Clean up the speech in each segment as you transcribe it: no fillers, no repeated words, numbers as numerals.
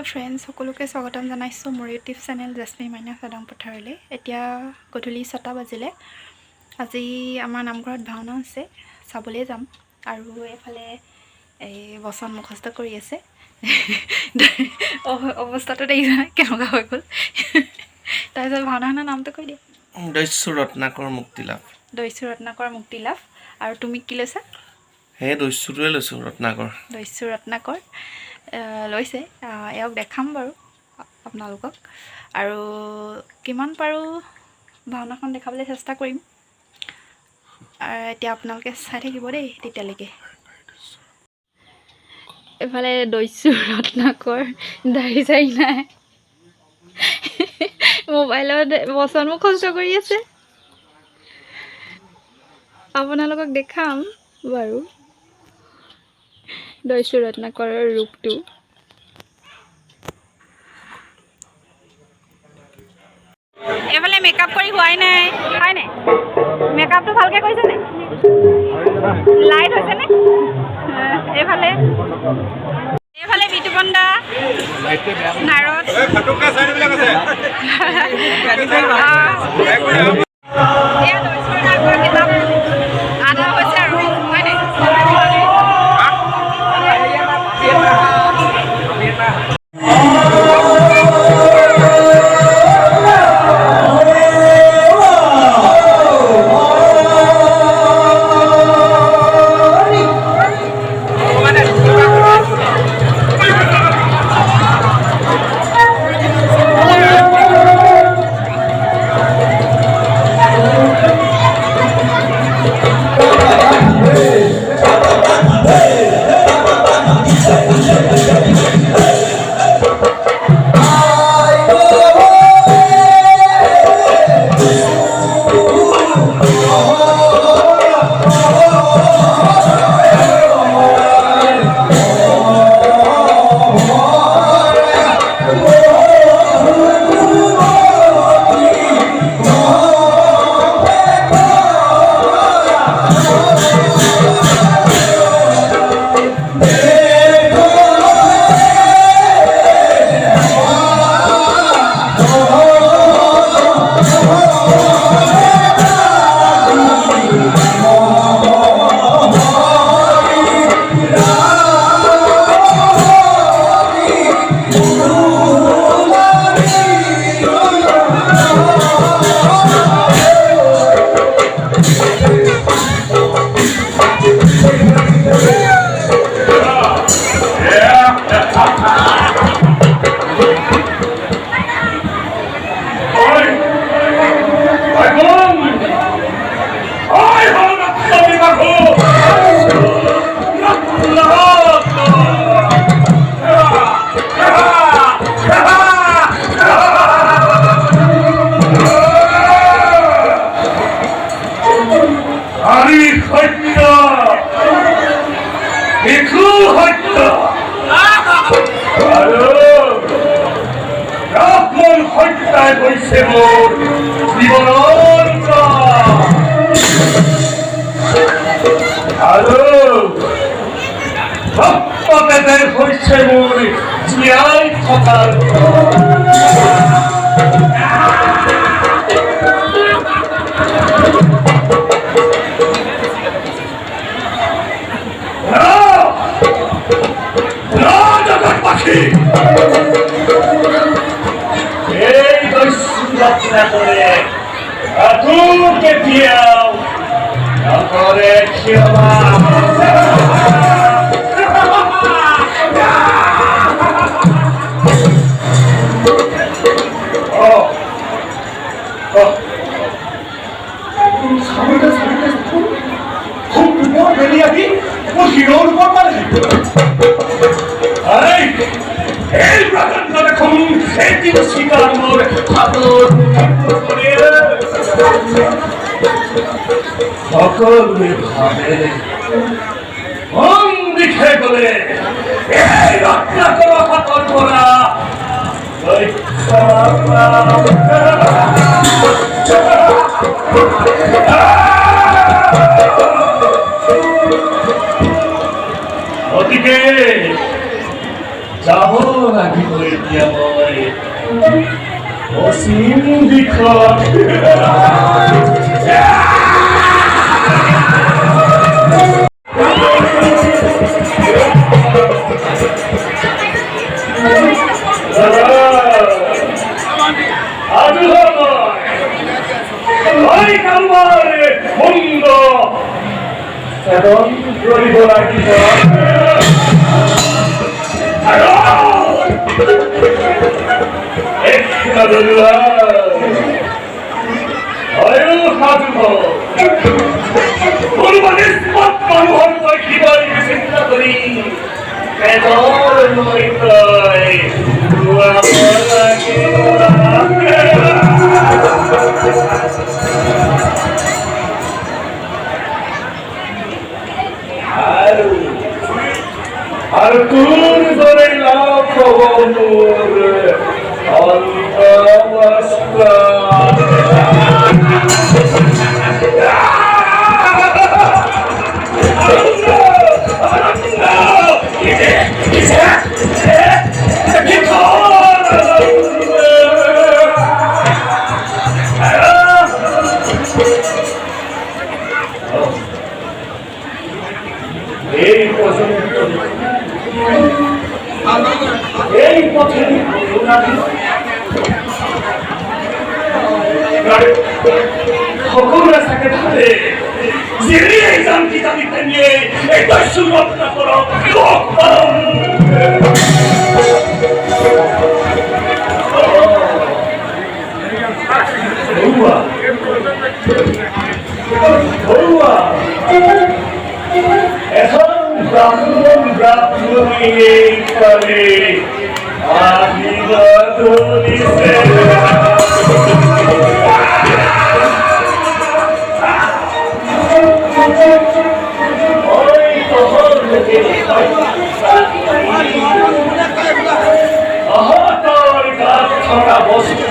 Hello' friends, সকলোকে স্বাগতম জনাইছোঁ মোৰ ইউটিউব চেনেল জেস্মিন মাইনা চাদং পথাৰলৈ। এতিয়া গধূলি 6টা বাজিলে। আজি আমাৰ নামঘৰত ভাওনা আছে, চাবলৈ যাম। আৰু এইফালে এই বচন মুখস্থ কৰি আছে। অৱস্থাটো দেখিছা কেনেকুৱা হৈ গ'ল। তাৰপিছত ভাওনাখনৰ নামটো কৈ দিয়া। দস্যু ৰত্নাকৰ মুক্তিলাভ। দস্যু ৰত্নাকৰ মুক্তিলাভ। আৰু তুমি কি লৈছা? সেই দস্যুটোৱে লৈছোঁ, ৰত্নাকৰ। দস্যু ৰত্নাকৰ লৈছে। এওক দেখাম বাৰু আপোনালোকক, আৰু কিমান পাৰোঁ ভাওনাখন দেখাবলৈ চেষ্টা কৰিম। এতিয়া আপোনালোকে চাই থাকিব দেই তেতিয়ালৈকে। এইফালে দস্যু ৰত্নাকৰ দাঢ়ি চাৰি নাই, মোবাইলত বচন মুখস্থ কৰি আছে। আপোনালোকক দেখাম বাৰু দস্যু ৰত্নাকৰৰ ৰূপটো। এইফালে মেকআপ কৰি হোৱাই নাই, হয় নাই? মেকআপটো ভালকৈ কৰিছে নে? লাইট হৈছেনে? এইফালে বিতুপন দা, নাৰদ, আদা হৈছে আৰু হয় নাই? সকলে ভাবে দিখে গলে এই রত্নাকর হাতর করা ওদিকে যাব লাগিব এতিয়া মই অসীম দিশত কৰিব লাগিব মানুহৰ কিবা চিন্তা কৰি আর তোর ধরে লাভ মোর অন্তবস্ত্র এই পথে সকল রাস্তাকে ধরে জেরিয়ে জানকি জানিতে নিয়ে একটা সুরক্ষা করো এখন ব্রাহ্মণ ব্রাহ্মণী করে আদিবাদীছে ওই তোর লোকে তোর গাছ ছড়া বস্তু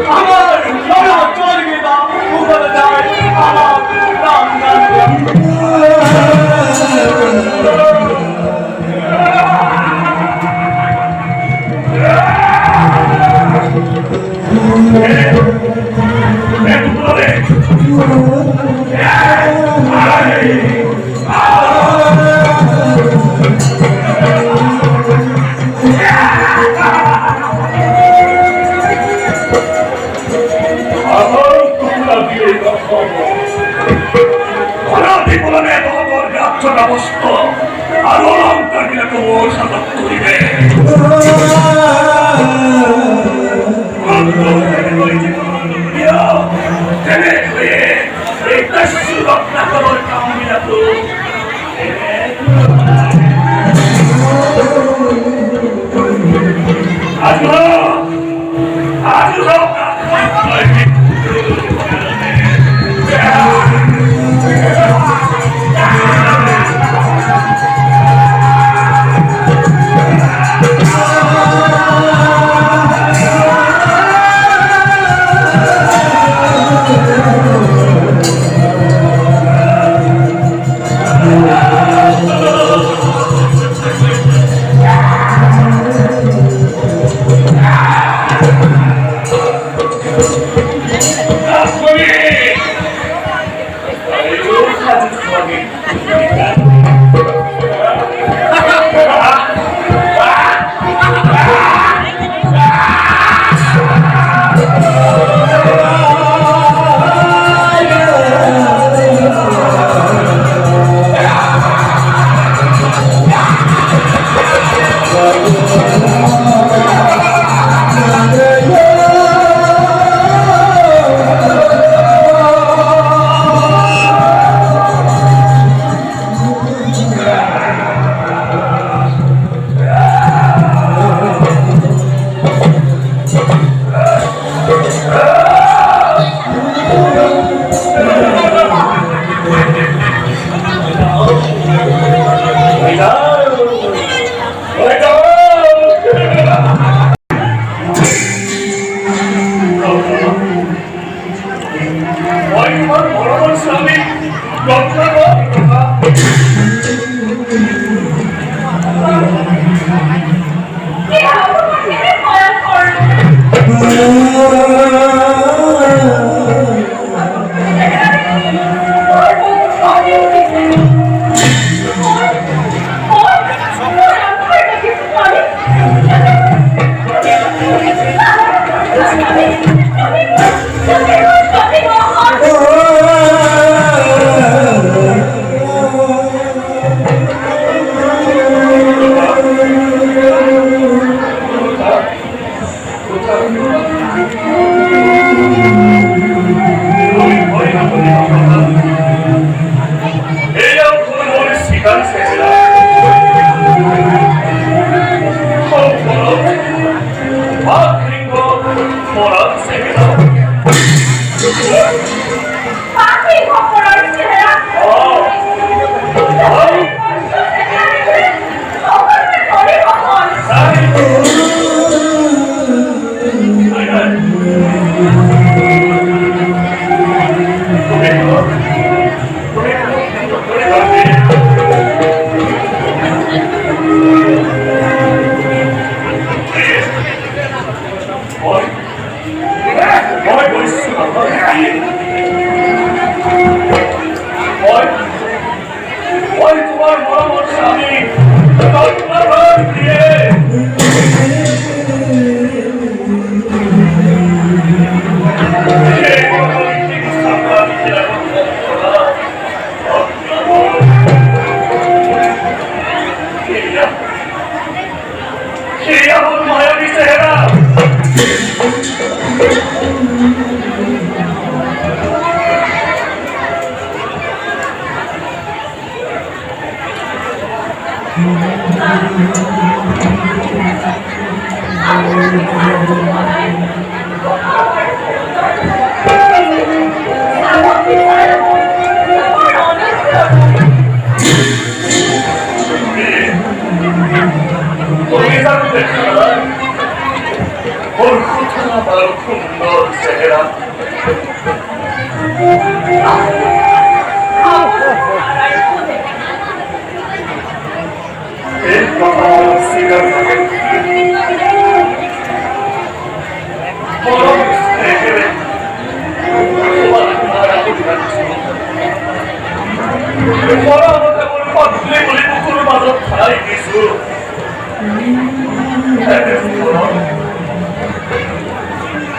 আমার আমার তোমরা দিয়ে খবর অনাদি বলনে তোমার গাছটা বস্ত আর অলঙ্কার দিলে তোমার সাদত করিবে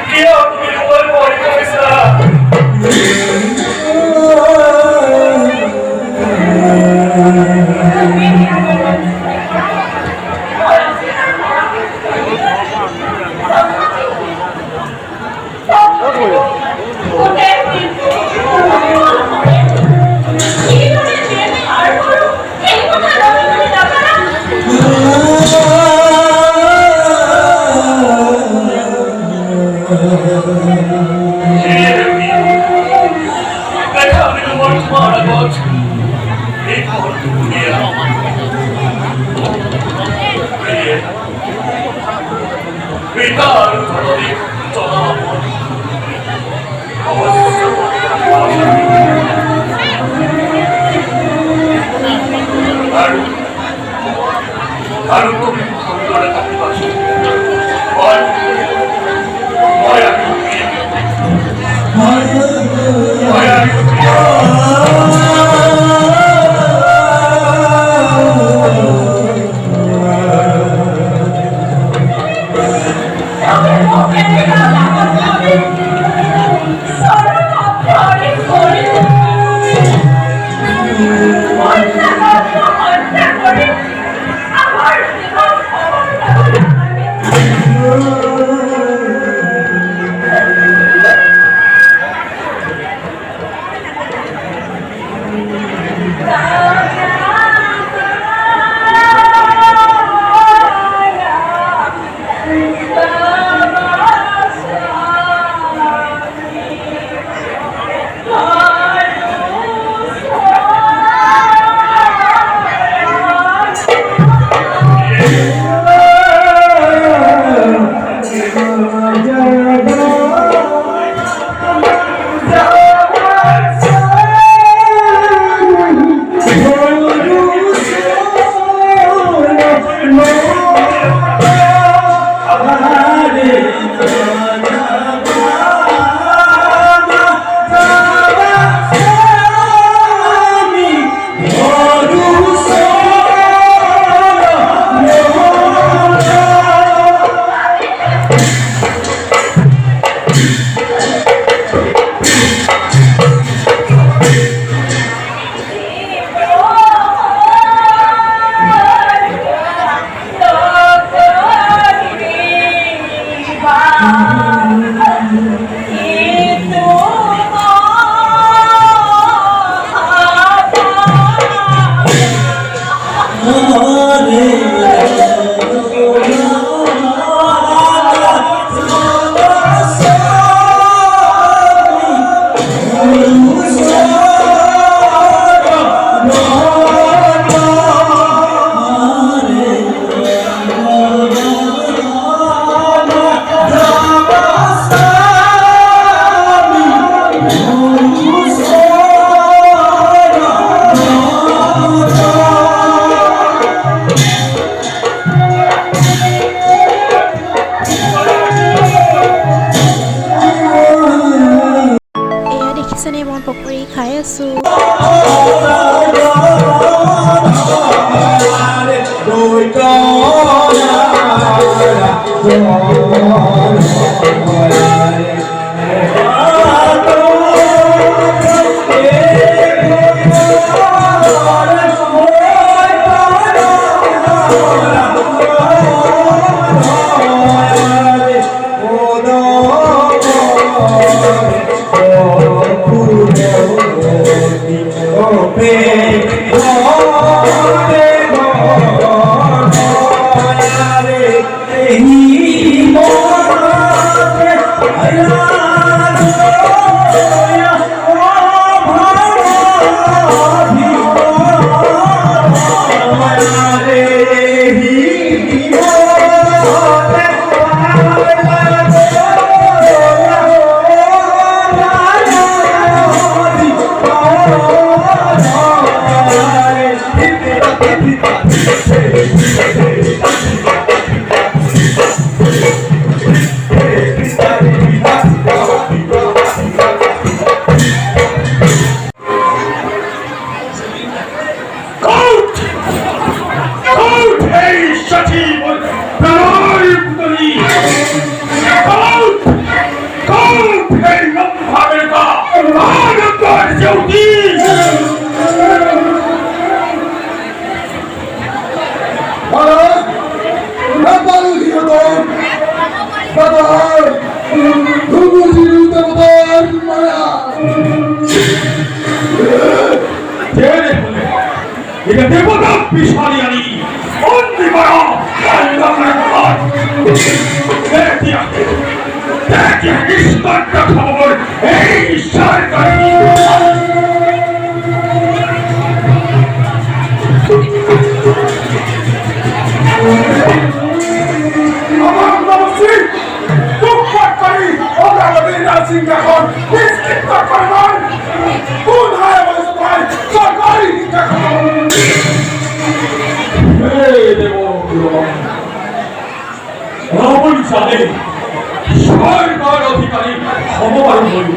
Kia, তোমার আগত এই মুহূর্ত শুনিয়া পিতার ঘরে চলাবন অবশ্য আৰু তুমি সুন্দৰ এটা পাইছো মই পকৰি খাই আছোঁ। নিশ্চিত করবার কোন হয় বলতে পারে সরকারি শিক্ষা হে দেব রাবণ জানে সরকার অধিকারী ক্ষমতার বলি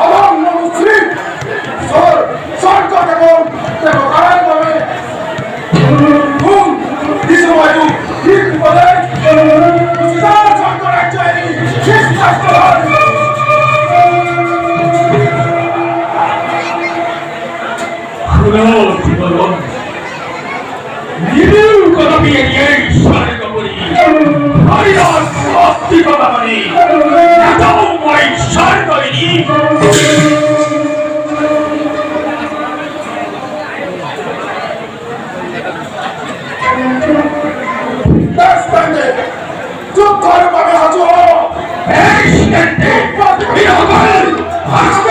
আমার মুসলিম সরকার এবং কারণ বলে কোন বিশ্ববায়ু ঠিক বলে সরকার চাই শেষ রাষ্ট্র জীবন নিবিড় কথা দিয়ে নিয়ে ঈশ্বরের করি হরিয়ার অস্তিত্বতা মানে এটাও মই ঈশ্বর করিনি চুপ করে পাবে হাজু এই সিদ্ধান্তে বিরোধী আজকে